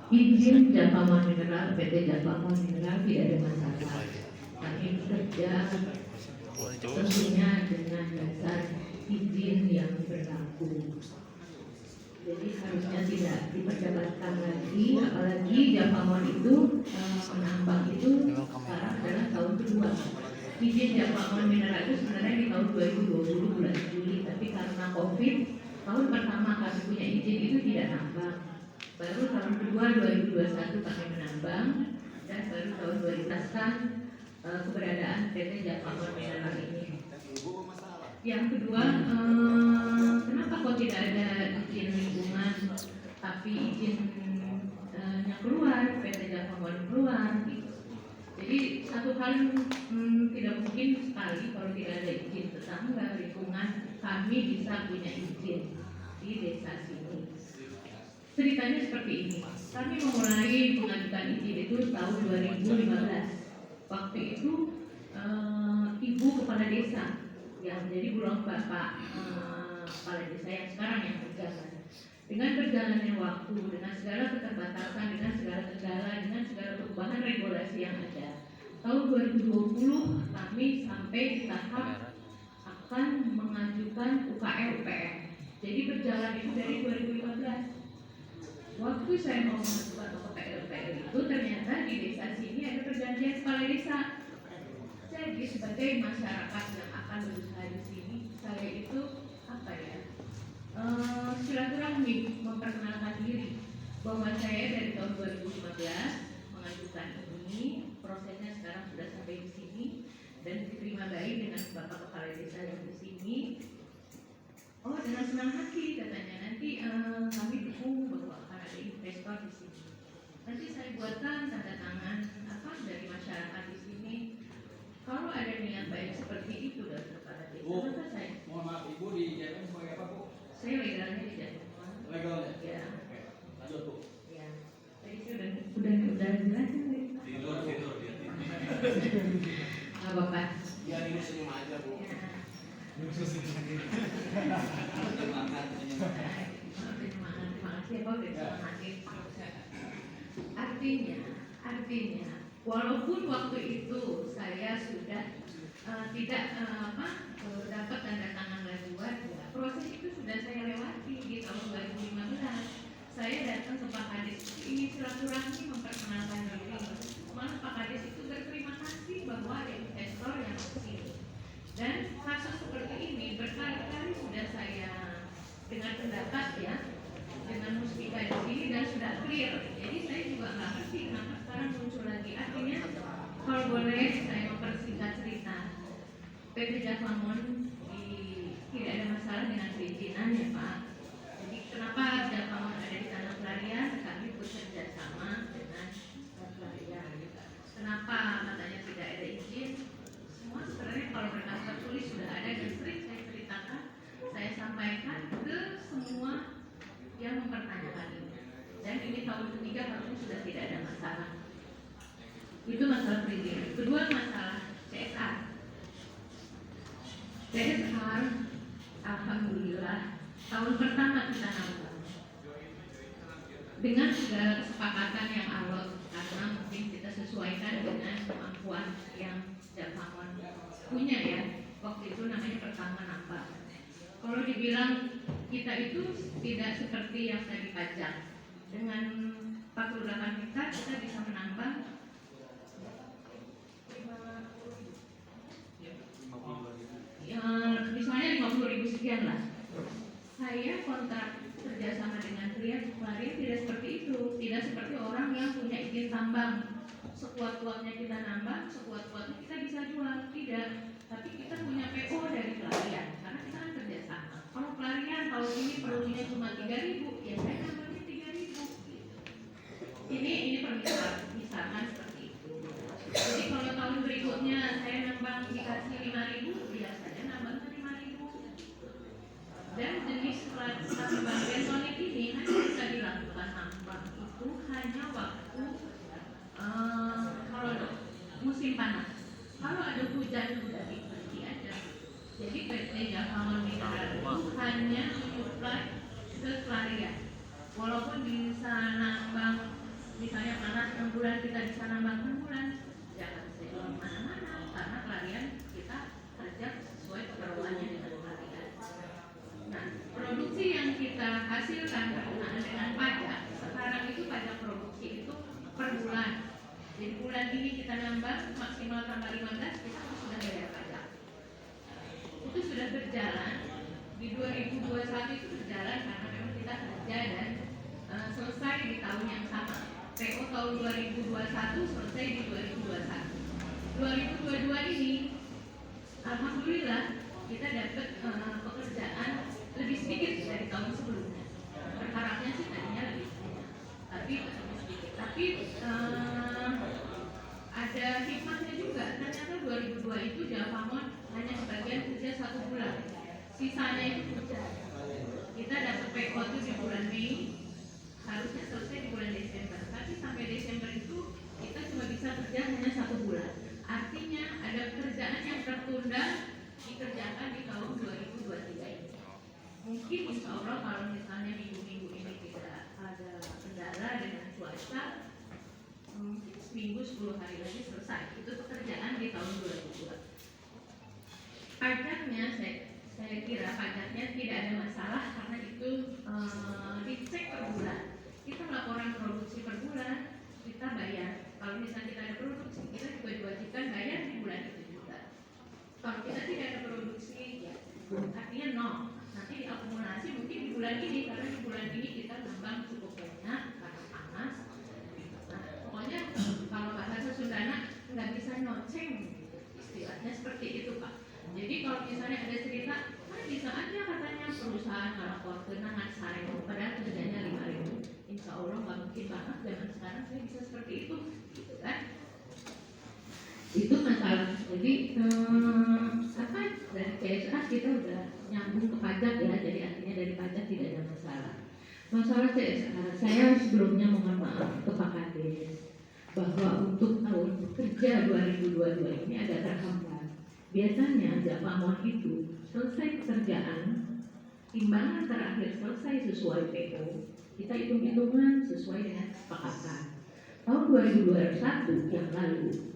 Izin Japamon Mineral, PT Japamon Mineral tidak ada masalah. Kami bekerja tentunya dengan dasar izin yang berlaku. Jadi harusnya tidak diperdebatkan lagi, apalagi Japamon itu menambang itu sekarang adalah tahun kedua. Izin Japamon Mineral itu sebenarnya di tahun 2020 bulan Juli, tapi karena COVID tahun pertama kami punya izin itu tidak nambang. Baru tahun kedua 2021 kami menambang, dan baru tahun 2020 keberadaan PT Japamon Mineral ini. Yang kedua, kenapa kok tidak ada izin lingkungan, tapi izinnya keluar, PT Japamon keluar gitu. Jadi satu hal tidak mungkin sekali kalau tidak ada izin tetangga, lingkungan, kami bisa punya izin di desa sini. Ceritanya seperti ini, kami memulai mengajukan izin itu tahun 2015. Waktu itu ibu kepala desa yang menjadi buron bapak kepala desa yang sekarang yang berjalan. Dengan berjalannya waktu, dengan segala keterbatasan, dengan segala kendala, dengan segala perubahan regulasi yang ada, tahun 2020 kami sampai di tahap akan mengajukan UKR-UPR. Jadi berjalan itu dari 2015. Waktu saya mau mengajukan UKR-UPR itu ternyata di desa sini ada perjanjian kepala desa. Jadi sebagai masyarakat yang akan berusaha di sini, saya itu silaturahmi, memperkenalkan diri bahwa saya dari tahun 2015 mengajukan ini, prosesnya sekarang sudah sampai di sini dan diterima baik dengan bapak kepala desa yang di sini. Oh, dengan senang hati katanya, nanti kami dukung bahwa akan ada investor di sini. Nanti saya buatkan tanda tangan dari masyarakat di sini. Kalau ada niat baik seperti itu dari kepala desa, maka saya. Mohon maaf, Ibu di JPM sebagai apa, Bu? Saya legalnya di Japamon. Legalnya? Ya. Oke. Lanjut, Bu. Ya. Tadi saya udah jelasin tadi. Tidur dia. Bapak. Ya, ini senyum aja, Bu. Ya. Terima kasih. Terima kasih ya Pak udah hadir. Artinya, walaupun waktu itu saya sudah tidak dapat tanda tangan gangguan, ya, proses itu sudah saya lewati di tahun 2015. Saya datang ke Pak Kades ini silaturahmi memperkenalkan diri. Malah Pak Kades itu berterima kasih bahwa ada investor yang kesini. Dan kasus seperti ini berkali-kali sudah saya dengan pendapat ya, dengan Mustika di sini dan sudah clear. Jadi saya juga nggak ngerti kenapa sekarang muncul lagi. Artinya kalau boleh saya mempersingkat cerita, PT Japamon tidak ada masalah dengan perizinan ya Pak. Jadi kenapa Japamon ada di tanah pelarian? Kami bekerja sama dengan pelarian. Kenapa katanya tidak ada izin? Semua sebenarnya kalau berkas tertulis sudah ada dan sering saya ceritakan, saya sampaikan ke semua yang mempertanyakan ini. Dan ini tahun ketiga harusnya sudah tidak ada masalah. Itu masalah perizinan. Kedua masalah CSR. CSR, alhamdulillah tahun pertama kita nambah dengan segala kesepakatan yang awal, karena mungkin kita sesuaikan dengan kemampuan yang Japamon punya ya. Waktu itu namanya pertama nambah. Kalau dibilang kita itu tidak seperti yang tadi pajak, dengan 48 hektar kita bisa menambang 50.000, ya, misalnya 50.000 sekian lah. Saya kontrak kerjasama dengan pelarian tidak seperti itu, tidak seperti orang yang punya izin tambang. Sekuat-kuatnya kita nambang, sekuat-kuatnya kita bisa jual, tidak. Tapi kita punya PO dari pelarian, karena kita kan kerjasama. Kalau pelarian tahun ini perlunya cuma 3.000, ya saya nambahnya 3.000. Ini permintaan, misalkan seperti itu. Jadi kalau tahun berikutnya saya nambang dikasih 5.000, ya saya nambahnya 5.000. Dan jenis tambang benzonik ini hanya bisa dilakukan tambang itu hanya waktu kalau musim panas. Kalau ada hujan sudah diganti aja. Jadi PT Japamon Mineral itu hanya menyuplai ke pelarian. Walaupun bisa nambang misalnya panas 6 bulan kita bisa nambah 6 bulan, jangan saya mana-mana karena pelarian kita kerja sesuai keperluannya dengan pelarian. Nah, produksi yang kita hasilkan berkenaan dengan pajak, sekarang itu pajak produksi itu per bulan. Jadi bulan ini kita nambah maksimal tambah 15, kita sudah bayar pajak. Itu sudah berjalan di 2021 itu berjalan karena memang kita kerja dan selesai di tahun yang sama. PO tahun 2021 selesai di 2021. 2022 ini alhamdulillah kita dapat pekerjaan lebih sedikit dari tahun sebelumnya. Berharapnya sih tadinya lebih banyak, tapi lebih sedikit. Tapi ada hikmahnya juga. Ternyata 2002 itu Jalpamon hanya sebagian kerja 1 bulan, sisanya itu kerja. Kita dapat PO itu di bulan Mei, harusnya selesai di bulan Desember. Tapi sampai Desember itu kita cuma bisa kerja hanya 1 bulan. Artinya ada pekerjaan yang tertunda dikerjakan di tahun 2023 ini. Mungkin insya Allah kalau misalnya minggu-minggu ini tidak ada kendala dengan cuaca, mungkin seminggu 10 hari lagi selesai. Itu pekerjaan di tahun 2002. Pajaknya saya kira pajaknya tidak ada masalah karena itu dicek per bulan. Kita laporan produksi per bulan, kita bayar. Kalau misalnya kita ada produksi, kita juga diwajibkan bayar di bulan itu juga. Kalau kita tidak ada produksi, ya artinya nol. Nanti diakumulasi mungkin di bulan ini, karena di bulan ini kita nambang cukup banyak karena panas. Nah, pokoknya kalau bahasa Sundana nggak bisa nyoceng, istilahnya seperti itu Pak. Jadi kalau misalnya ada cerita, bisa aja katanya perusahaan ngelapor ke nangan sareng, padahal kerjanya 5.000. Insya Allah nggak mungkin banget zaman sekarang saya bisa seperti itu, gitu kan? Itu masalah. Jadi apa dari CSA kita udah nyambung ke pajak ya, jadi artinya dari pajak tidak ada masalah. Masalah CSA, saya sebelumnya mohon maaf ke Pak Kades bahwa untuk tahun kerja 2022 ini ada terhambat. Biasanya Jalpamon itu selesai pekerjaan, timbangan terakhir selesai sesuai PO, kita hitung-hitungan sesuai dengan kesepakatan. Tahun 2021 yang lalu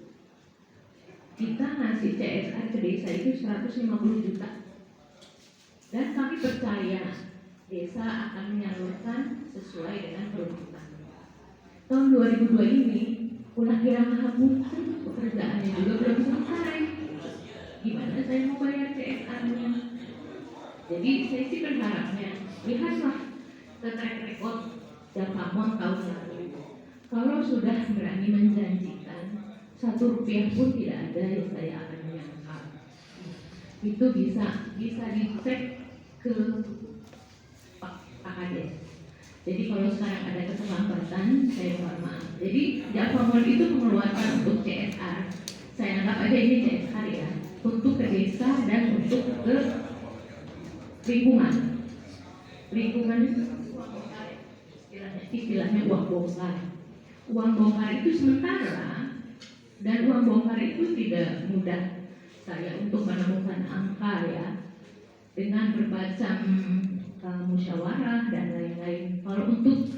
kita ngasih CSR ke desa itu 150 juta, dan kami percaya desa akan menyalurkan sesuai dengan peruntukan. Tahun 2002 ini pulang kira Mahapunten, pekerjaannya juga belum selesai. Gimana saya mau bayar CSR-nya? Jadi saya sih berharapnya lihatlah ke track record Jalpamon tahun lalu. Kalau sudah berani menjanjikan 1 rupiah pun tidak ada, ya saya akan menyangkal. Itu bisa dicek ke Pak Kades. Jadi kalau sekarang ada kesempatan, saya mohon maaf. Jadi Jalpamon itu mengeluarkan untuk CSR. Saya anggap aja ini CSR ya, untuk ke desa dan untuk ke lingkungan istilahnya uang bongkar. Uang bongkar itu sementara, dan uang bongkar itu tidak mudah saya untuk menemukan angka ya, dengan berbagai musyawarah dan lain-lain. Kalau untuk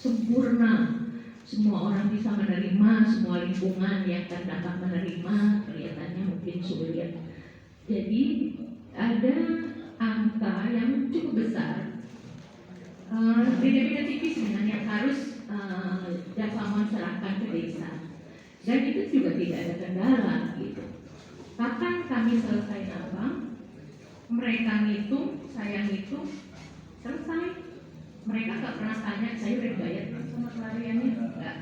sempurna semua orang bisa menerima, semua lingkungan yang terdampak menerima, kelihatannya mungkin sulit. Jadi ada angka yang cukup besar, beda-beda tipis dengan yang harus Jalpamon serahkan ke desa, dan itu juga tidak ada kendala gitu. Kapan kami selesai nambang, mereka ngitung, saya ngitung, selesai. Mereka gak pernah tanya saya udah bayar sama pelariannya, enggak.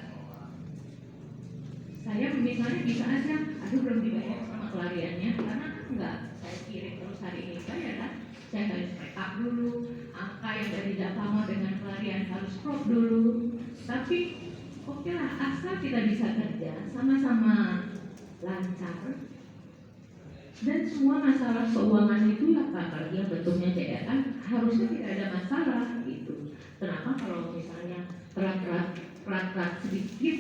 Saya misalnya bisa aja, aduh belum dibayar sama pelariannya, karena enggak, saya kirim terus hari ini bayar kan. Saya harus backup dulu, angka yang dari Jalpamon dengan pelarian harus crop dulu. Tapi oke lah, asal kita bisa kerja sama-sama lancar, dan semua masalah keuangan itu ya Pak, apalagi yang bentuknya CSR harusnya tidak ada masalah gitu. Kenapa kalau misalnya telat sedikit,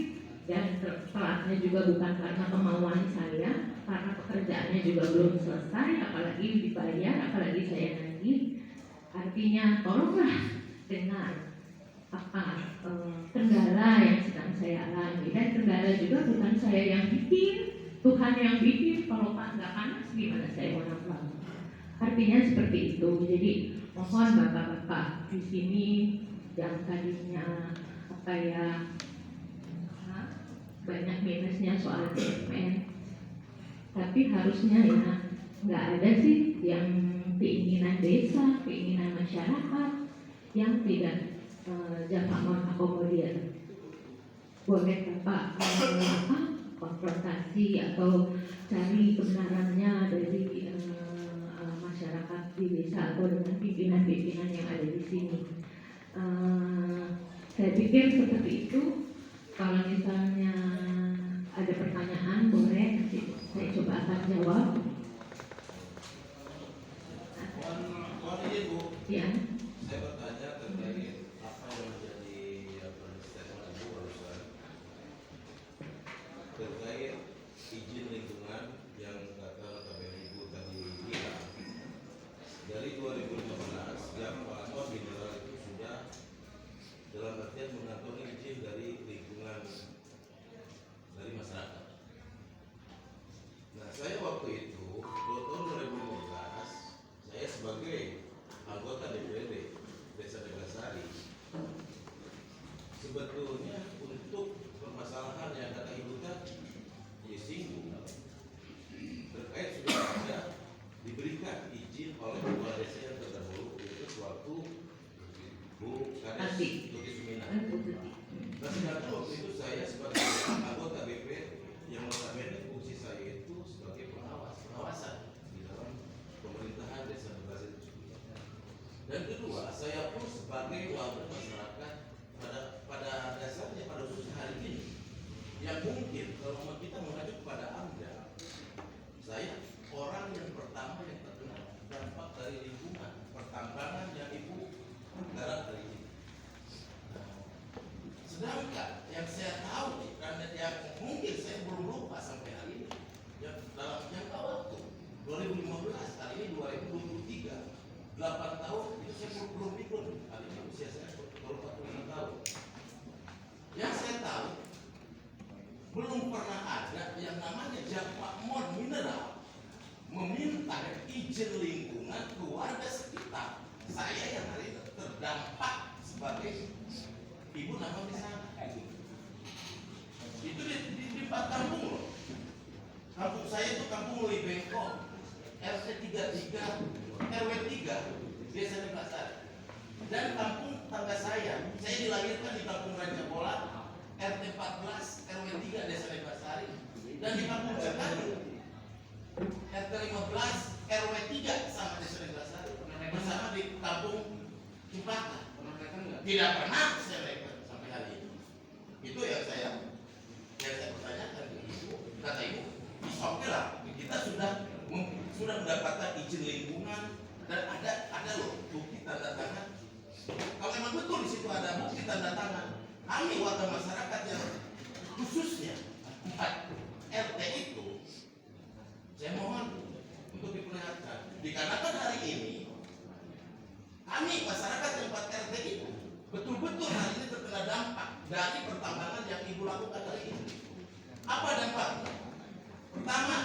dan telatnya juga bukan karena kemauan saya, karena pekerjaannya juga belum selesai, apalagi dibayar, apalagi saya nagih. Artinya tolonglah dengar apa kami. Dan kendala juga bukan saya yang bikin, Tuhan yang bikin. Kalau nggak panas gimana saya mau nambang? Artinya seperti itu. Jadi mohon bapak-bapak di sini yang tadinya apa ya, banyak minusnya soal CMN, tapi harusnya ya nggak ada sih yang keinginan desa, keinginan masyarakat yang tidak dapat mengakomodir. Boleh Bapak konfrontasi atau cari kebenarannya dari masyarakat di desa atau dengan pimpinan-pimpinan yang ada di sini. Saya pikir seperti itu. Kalau misalnya ada pertanyaan boleh nanti saya coba akan jawab. Ya. Saya bertanya terkait apa yang menjadi statement Ibu barusan terkait izin lingkungan yang kata KBR Ibu tadi bilang dari 2015 yang Pak Mineral itu sudah dalam artian mengantongi izin dari lingkungan dari masyarakat. Nah, saya waktu itu tahun 2015 saya sebagai anggota DPRD Desa Neglasari sebetulnya untuk permasalahan yang kata Ibu tadi disinggung terkait sudah ada diberikan izin oleh kepala desa yang terdahulu yaitu suatu Bu Kades Tuti Sumina. Nah, sedangkan waktu itu saya sebagai anggota DPRD yang notabene fungsi saya itu sebagai pengawasan di dalam pemerintahan Desa Neglasari itu. Dan kedua, saya pun sebagai warga masyarakat pada dasarnya pada khusus hari ini yang mungkin kalau kita mengacu kepada AMDA, saya orang yang pertama yang terkena dampak dari lingkungan pertambangan yang Ibu garap hari ini. Sedangkan yang saya tahu karena yang mungkin saya belum lupa sampai hari ini yang dalam jangka waktu 2015 hari ini 2023 8 tahun itu saya belum ikut. Hari ini usia saya baru 45 tahun. Yang saya tahu belum pernah ada yang namanya Japakmon Mineral meminta izin lingkungan keluarga sekitar saya yang hari ini terdampak sebagai ibu nama misalnya itu di 4 kampung loh. Kampung saya itu kampung Lui Bengkok RT 33 RW 3 Desa Neglasari. Dan kampung tangga saya dilahirkan di kampung Raja Bola RT 14 RW 3 Desa Neglasari. Dan di kampung Cekali RT 15 RW 3 sama Desa Neglasari bersama di kampung Cipaka. Tidak pernah saya rekam sampai hari ini. Itu yang saya pertanyakan ke Ibu. Kata Ibu, oke lah, kita sudah mendapatkan izin lingkungan dan ada loh bukti tanda tangan. Kalau memang betul di situ ada bukti tanda tangan, kami warga masyarakat yang khususnya 4 RT itu, saya mohon untuk diperlihatkan. Dikarenakan hari ini kami masyarakat yang 4 RT itu betul-betul hari ini terkena dampak dari pertambangan yang Ibu lakukan hari ini. Apa dampaknya? Pertama,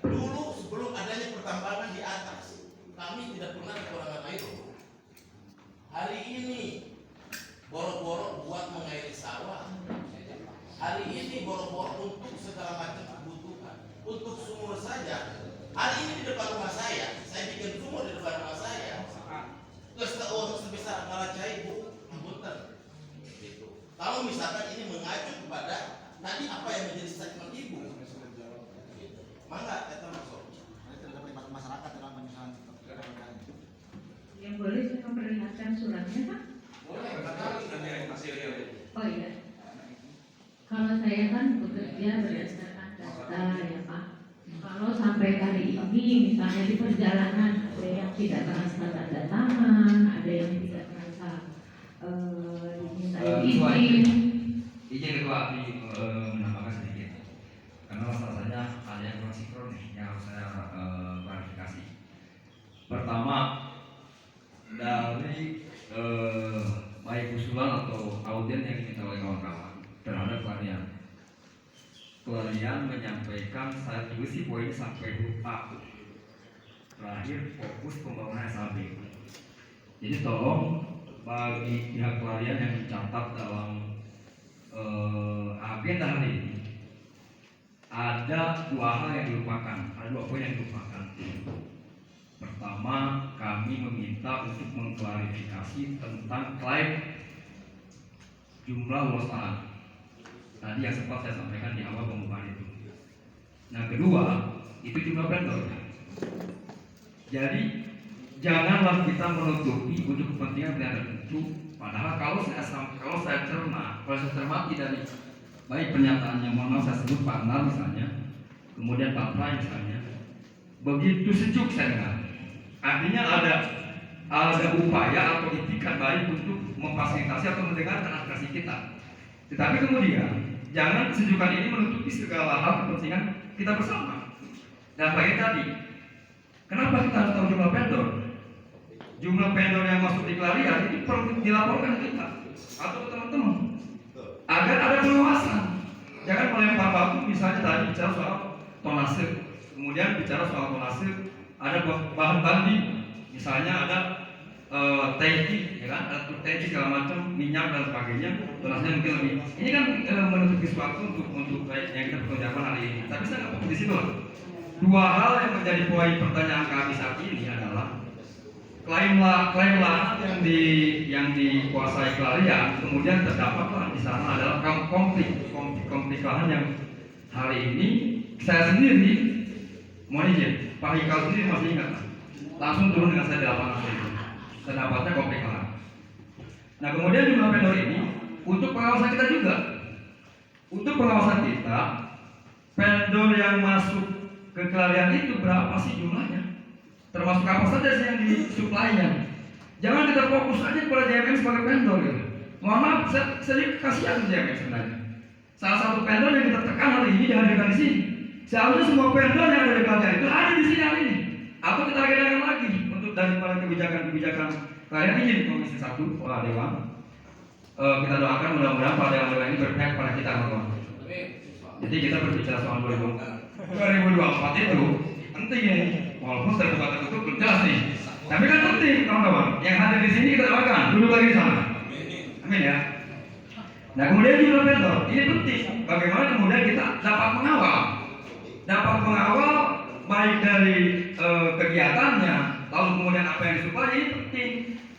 dulu sebelum adanya pertambangan di atas, kami tidak pernah kekurangan air. Hari ini boro-boro buat mengairi sawah. Hari ini boro-boro untuk segala macam kebutuhan. Untuk sumur saja. Hari ini di depan rumah saya bikin sumur di depan rumah saya. Terus untuk sebesar Malacai Bu, punten. Gitu. Kalau misalkan ini mengacu kepada tadi apa yang menjadi statement Ibu. Gitu. Mangga kita masuk. Masyarakat dalam penyusunan Yang boleh saya memperlihatkan suratnya Pak? Boleh, Oh iya. Kalau saya kan bekerja berdasarkan data ya Pak. Kalau sampai hari ini misalnya di perjalanan ada yang tidak merasa tanda tangan, ada yang tidak merasa diminta izin. Izin Ketua menambahkan sedikit karena rasanya ada yang kurang sinkron nih yang harus saya klarifikasi. Pertama dari baik usulan atau audien yang diminta oleh kawan-kawan terhadap klarian. Klarian menyampaikan saya tulis si poin sampai huruf A. Terakhir fokus pembangunan SAB. Jadi tolong bagi pihak klarian yang dicatat dalam agenda hari ini, ada dua hal yang dilupakan, ada dua poin yang dilupakan. Pertama, kami meminta untuk mengklarifikasi tentang klaim jumlah luas lahan. Tadi yang sempat saya sampaikan di awal pembukaan itu. Nah, kedua, itu jumlah vendor. Jadi, janganlah kita menutupi untuk kepentingan tertentu. Padahal kalau saya cermati dari baik pernyataannya, mohon maaf saya sebut Pak Nar misalnya, kemudian Pak Prai misalnya, begitu sejuk saya dengar. Artinya ada upaya atau itikat baik untuk memfasilitasi atau mendengarkan aspirasi kita. Tetapi kemudian jangan kesejukan ini menutupi segala hal kepentingan kita bersama. Dan bagi tadi, kenapa kita harus tahu jumlah vendor? Jumlah vendor yang masuk di klarian itu perlu dilaporkan ke kita atau ke teman-teman agar ada pengawasan. Jangan melempar batu, misalnya tadi bicara soal tonase, kemudian bicara soal tonase ada bahan banding, misalnya ada tangki, ya kan, ada tangki segala macam, minyak dan sebagainya, tonasenya mungkin lebih. Ini kan menutupi sesuatu untuk yang kita pertanggungjawabkan hari ini. Tapi saya nggak fokus di situ. Dua hal yang menjadi poin pertanyaan kami saat ini adalah klaim lahan yang dikuasai klarian, kemudian terdapatlah di sana adalah konflik lahan yang hari ini saya sendiri, mohon izin, Pak Hikal sendiri masih ingat, langsung turun dengan saya di lapangan itu, terdapatnya konflik lahan. Nah, kemudian jumlah vendor ini untuk pengawasan kita juga, vendor yang masuk ke klarian itu berapa sih jumlahnya? Termasuk apa saja sih yang disuplainya? Jangan kita fokus aja kepada JMM sebagai vendor gitu. Mohon maaf, saya kasihan JMM sebenarnya. Salah satu vendor yang kita tekan hari ini dihadirkan di sini. Seharusnya semua vendor yang ada di klarian itu ada di sini hari ini. Atau kita agendakan lagi untuk daripada kebijakan klarian izin Komisi 1 Olah Dewan. Kita doakan mudah-mudahan pada Dewan ini berpihak pada kita teman-teman. Jadi kita berbicara soal 2024 itu penting ini. Walaupun tertutup belum jelas nih, tapi kan penting kawan-kawan. Yang hadir di sini kita doakan, duduk lagi di sana. Amin ya. Nah, kemudian jumlah vendor ini penting. Bagaimana kemudian kita dapat mengawal baik dari kegiatannya, lalu kemudian apa yang disuplai ini penting.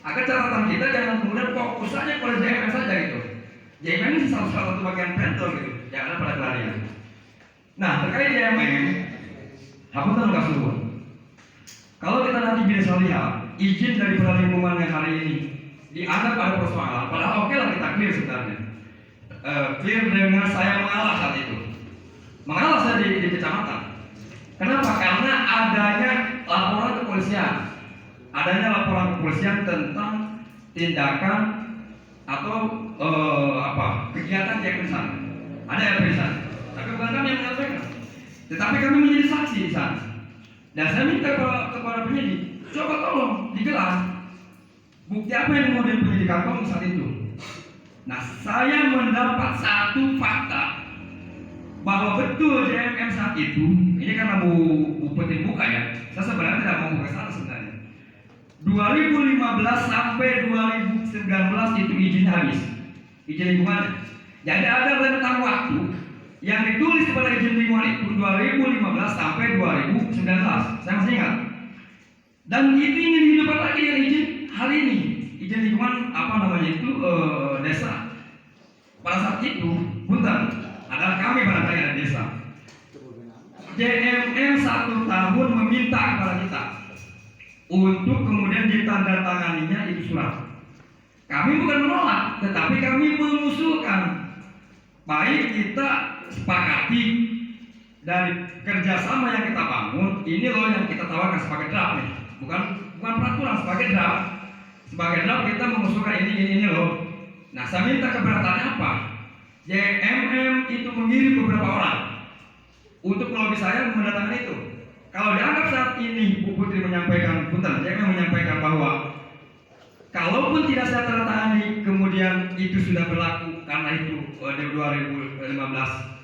Agar catatan kita jangan kemudian fokus saja pada JMM saja gitu. JMM ini salah satu bagian vendor gitu, yang ada pada klarian. Nah, terkait JMM, hapunten nggak suruh. Kalau kita nanti bisa lihat izin dari Badan Lingkungan yang hari ini dianggap ada persoalan, padahal oke lah kita clear sebenarnya. Clear dengan saya mengalah saat itu, mengalah saya di kecamatan. Kenapa? Karena adanya laporan kepolisian tentang tindakan atau kegiatan yang besar. Ada yang besar, tapi bukan kami yang menyampaikan, tetapi kami menjadi saksi di sana. Dan saya minta kepada penyidik, coba tolong digelar bukti apa yang kemudian penyidik kantor saat itu. Nah, saya mendapat satu fakta bahwa betul JMM saat itu, ini karena Bu Putri buka ya, saya sebenarnya tidak mau buka sana sebenarnya. 2015 sampai 2019 itu izinnya habis, izin lingkungannya. Jadi ada rentang waktu yang ditulis kepada izin lingkungan itu 2015 sampai 2019, saya masih ingat. Dan itu ingin dihidupkan lagi yang izin hari ini, izin lingkungan desa. Pada saat itu, adalah kami barangkali ada desa. JMM 1 tahun meminta kepada kita untuk kemudian ditandatanganinya itu surat. Kami bukan menolak, tetapi kami mengusulkan baik kita sepakati dari kerjasama yang kita bangun, ini loh yang kita tawarkan sebagai draft nih, bukan peraturan, sebagai draft. Sebagai draft kita mengusulkan ini loh. Nah, saya minta keberatannya apa? JMM itu mengirim beberapa orang untuk melobi saya mendatangkan itu. Kalau dianggap saat ini Bu Putri menyampaikan, JMM menyampaikan bahwa kalaupun tidak saya tanda tangani, kemudian itu sudah berlaku karena itu di 2015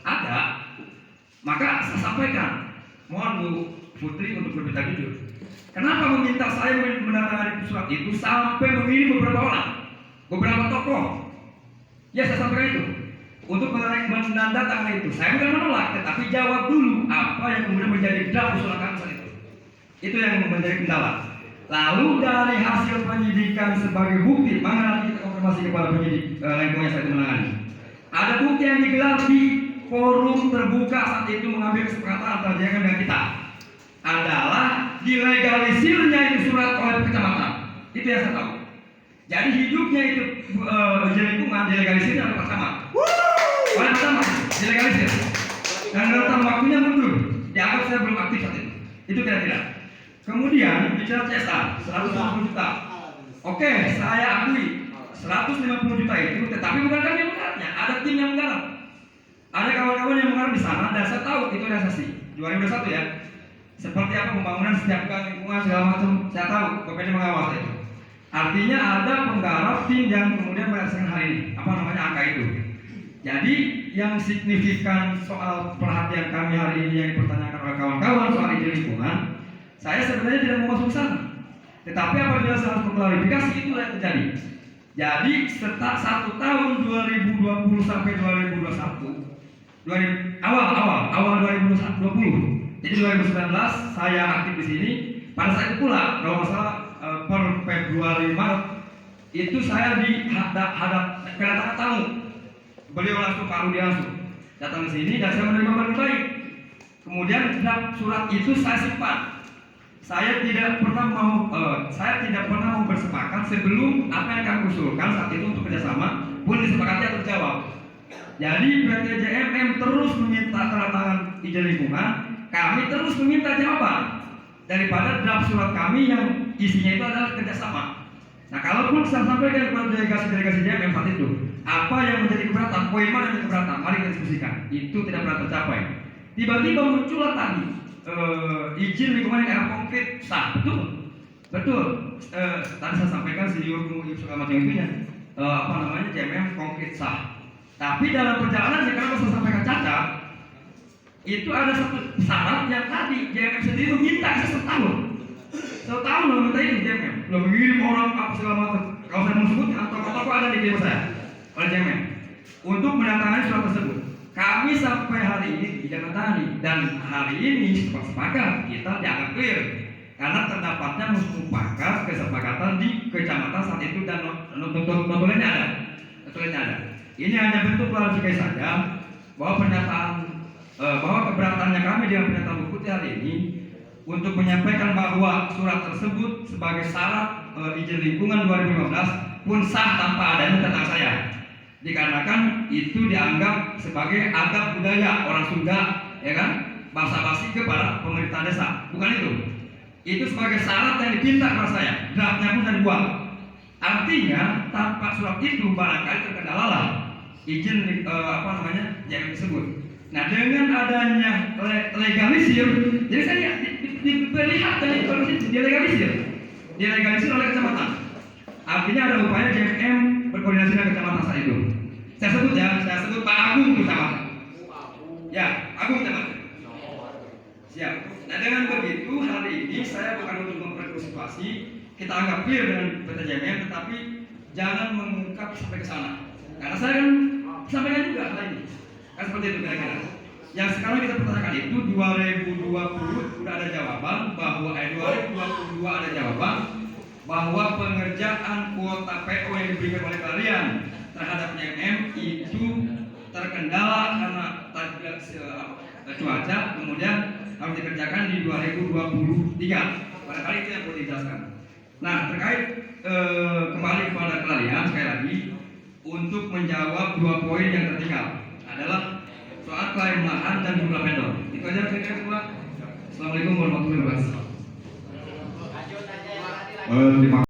ada, maka saya sampaikan, mohon Bu Putri untuk berbicara jujur. Kenapa meminta saya menandatangani surat itu sampai mengirim beberapa orang, beberapa tokoh? Ya saya sampaikan itu untuk menandatangani itu. Saya bukan menolak, tetapi jawab dulu apa yang kemudian menjadi draft usulan kami saat itu. Itu yang menjadi kendala. Lalu dari hasil penyidikan sebagai bukti, mana nanti kita konfirmasi kepada penyidik Lengkong yang saya itu menangani. Ada bukti yang digelar di forum terbuka saat itu mengambil kesepakatan antara JMM dan kita. Adalah dilegalisirnya itu surat oleh kecamatan. Itu yang saya tahu. Jadi hidupnya itu izin lingkungan dilegalisir oleh Pak Camat. Oleh Pak Camat dilegalisir. Dan rentang waktunya mundur. Dianggap saya belum aktif saat itu. Itu kira-kira. Kemudian bicara CSR 150 juta. Oke, saya akui 150 juta itu, tetapi bukan kami yang menggarapnya. Ada tim yang menggarap. Ada kawan-kawan yang menggarap di sana dan saya tahu itu realisasi 2021 ya. Seperti apa pembangunan setiap gang lingkungan segala macam, saya tahu BPD mengawal itu. Artinya ada penggarap tim yang kemudian merasakan hal ini, apa namanya angka itu. Jadi yang signifikan soal perhatian kami hari ini yang dipertanyakan oleh kawan-kawan soal izin lingkungan, saya sebenarnya tidak mau masuk sana. Tetapi apabila saya harus mengklarifikasi itu yang terjadi. Jadi setelah 1 tahun 2020 sampai 2021, awal 2020. Jadi 2019 saya aktif di sini. Pada saat itu pula, kalau masalah per Februari Maret itu saya hadap kedatangan tamu. Beliau langsung Pak Rudi langsung datang ke sini dan saya menerima dengan baik. Kemudian surat itu saya simpan. Saya tidak pernah mau bersepakat sebelum apa yang kami usulkan saat itu untuk kerjasama pun disepakati atau terjawab. Jadi PT JMM terus meminta tanda tangan izin lingkungan, kami terus meminta jawaban daripada draft surat kami yang isinya itu adalah kerjasama. Nah, kalaupun saya sampaikan kepada delegasi JMM saat itu, apa yang menjadi keberatan, poin mana yang keberatan, mari kita diskusikan. Itu tidak pernah tercapai. Tiba-tiba muncullah tadi izin lingkungan yang konkret sah, betul. Tadi saya sampaikan senior segala macam itunya, JMM konkret sah. Tapi dalam perjalanan kalau saya sampaikan cacat, itu ada satu syarat yang tadi JMM sendiri meminta setahun loh minta itu JMM, lo mengirim orang apa segala macam. Kalau saya mau sebut atau ada di demo saya oleh JMM untuk menandatangani surat tersebut. Kami sampai hari ini tidak menandatangani dan hari ini sepakat kita dianggap clear karena terdapatnya mufakat kesepakatan di kecamatan saat itu dan notulennya ada. Ini hanya bentuk klarifikasi saja bahwa pernyataan bahwa keberatannya kami dengan pernyataan Bu Putri hari ini untuk menyampaikan bahwa surat tersebut sebagai syarat izin lingkungan 2015 pun sah tanpa adanya tanda saya. Dikarenakan itu dianggap sebagai adab budaya orang Sunda, ya kan, basa-basi kepada pemerintah desa. Bukan itu. Itu sebagai syarat yang dipinta kepada saya. Draftnya pun sudah dibuat. Artinya tanpa surat itu barangkali terkendala lah izin JMM tersebut. Nah, dengan adanya legalisir, jadi saya diperlihatkan itu dilegalisir oleh kecamatan. Artinya ada upaya JMM berkoordinasi dengan kecamatan saat itu. Saya sebut Pak Agung kecamatan. Ya, Agung kecamatan. Siap. Nah, dengan begitu hari ini saya bukan untuk memperkeruh situasi, kita anggap clear dengan PT JMM, tetapi jangan mengungkap sampai ke sana. Karena saya kan sampaikan juga hal ini. Kan seperti itu kira-kira. Yang sekarang kita pertanyakan itu 2020 sudah ada jawaban bahwa 2022 ada jawaban bahwa pengerjaan kuota PO yang diberikan oleh kalian terhadap JMM itu terkendala karena cuaca, kemudian harus dikerjakan di 2023. Barangkali itu yang perlu dijelaskan. Nah, terkait kembali kepada kalian sekali lagi untuk menjawab 2 poin yang tertinggal adalah soal klaim lahan dan jumlah vendor. Itu aja saya kira. Assalamualaikum warahmatullahi wabarakatuh. Terima